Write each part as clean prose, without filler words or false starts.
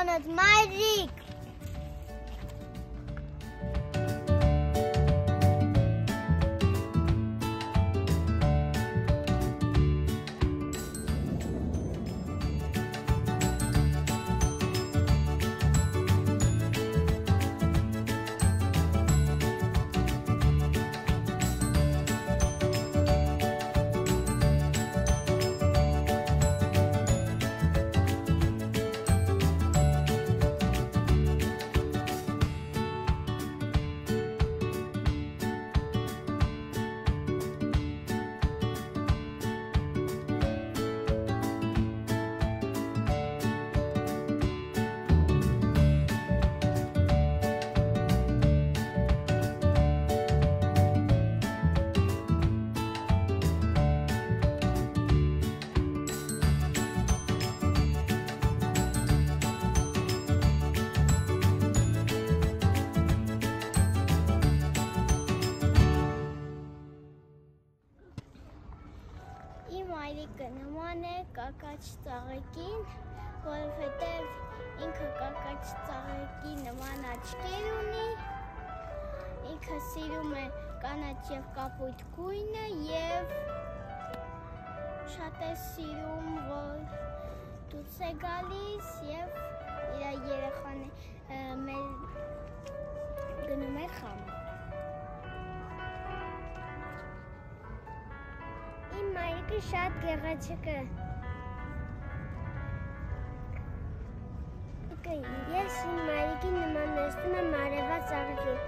նմանած մայրիկ։ Մայրիկը նման է կակաչ ծաղիկին, որովհետև ինքը կակաչ ծաղիկի նման աչքեր ունի, ինքը սիրում է կանաչ և կապույտ գույնը և շատ է սիրում, որ դուրս է գալիս և իր երեխան գնում է խաղում։ Իմ մայրիկը շատ գեղեցիկ է։ Ես իմ մայրիկին նմանեցնում եմ արևած ծաղիկին։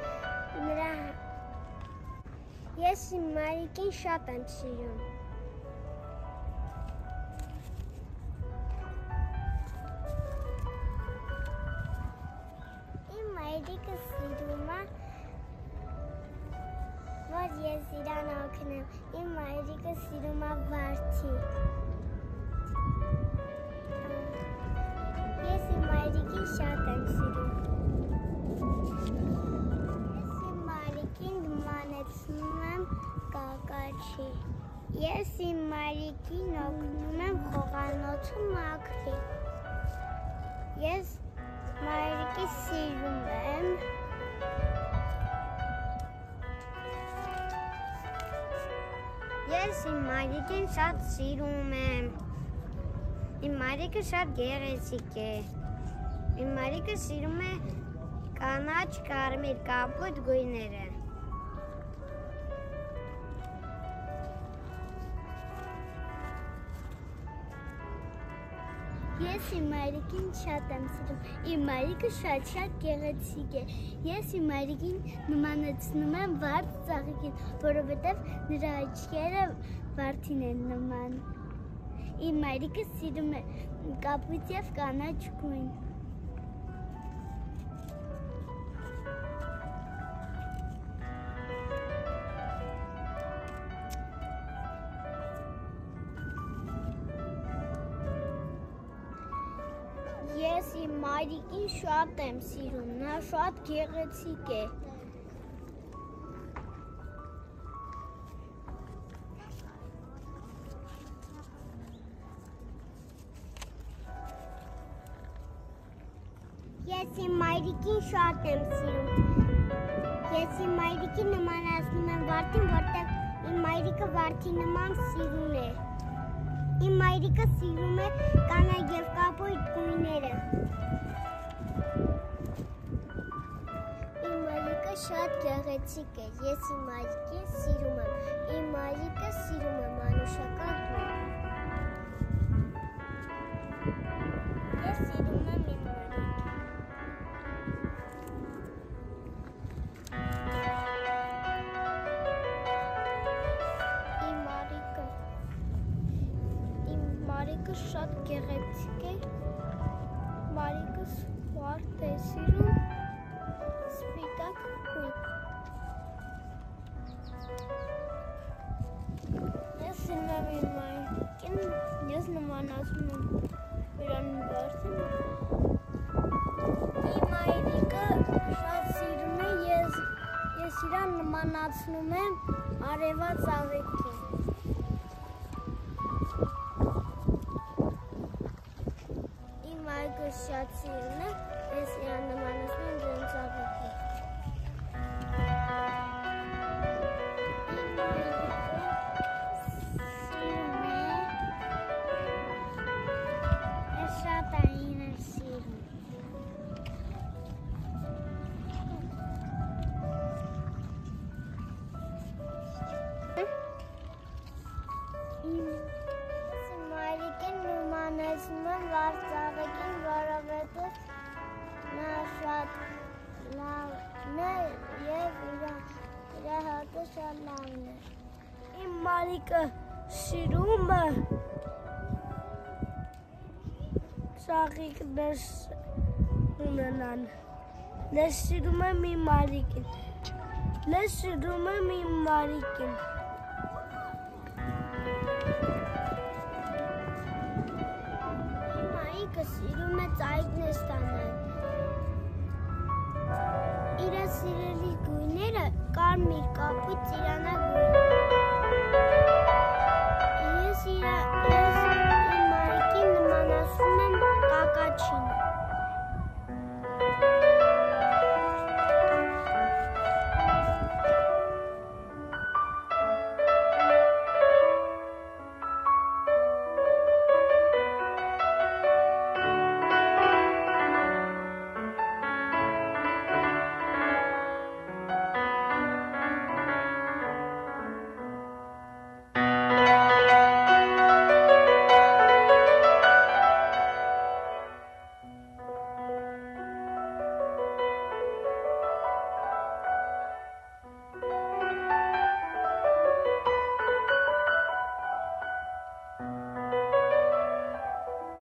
Ես իմ մայրիկին շատ եմ սիրում։ Իմ մայրիկը սիրում է, որ ես իրան օգնեմ, իմ մայրիկը սիրում է վարդի։ Ես իմ մայրիկին շատ եմ սիրում։ Ես իմ մայրիկին նմանեցնում եմ կակաչի։ Ես իմ մայրիկին օգնում եմ խոհանոցում մաքրի։ Ես մայրիկի սիրում եմ։ Ես իմ մայրիկին շատ սիրում եմ։ Իմ մայրիկը շատ գեղեցիկ է։ Իմ մայրիկը սիրում է կանաչ, կարմիր, կապույտ գույները։ Ես իմ մայրիկին շատ եմ սիրում։ Իմ մայրիկը շատ գեղեցիկ է։ Ես իմ մայրիկին նմանեցնում եմ վարդ ծաղիկին, որովհետև նրա աչքերը վարդին են նման։ Իմ մայրիկը սիրում է կապույտ և կանաչ գույն։ Ես իմ մայրիկին շատ եմ սիրում, նա շատ գեղեցիկ է։ Ես իմ մայրիկին շատ եմ սիրում։ Ես իմ մայրիկին նմանացնում եմ վարդին, որտեղ իմ մայրիկը վարդի նման սիրուն է։ Իմ մայրիկը սիրում է կանաչ և կապույտ գույները։ Իմ մայրիկը շատ գեղեցիկ է։ Ես իմ մայրիկին սիրում եմ։ Իմ մայրիկը սիրում է մանուշական գույն։ Ես սիրում եմ իմ մայրիկին։ Մայրիկը շատ գեղեցիկ է, մայրիկս վարդ է սիրում, սպիտակ գույն։ Ես սիրում եմ իմ մայրիկին, ես նմանացնում եմ իրան վարդին։ Իմ մայրիկը շատ սիրում է, ես իրան նմանացնում եմ արևած ծաղիկին։ շատ սիրում եմ, ես իրան նմանացնում եմ դրանց աղիքին։ Մայրիկին նմանեցնում եմ վարձաղիկին, որովհետև նա շատ լավն է և իր հատը շատ լավն է։ Իմ մայրիկը սիրում է ծաղիկներ ունենան։ Ես սիրում եմ իմ մայրիկին։ Սիրում է ծաղիկներ ստանալ։ Իր սիրելի գույները կարմիր, կապույտ, ծիրանագույն։ Ես իր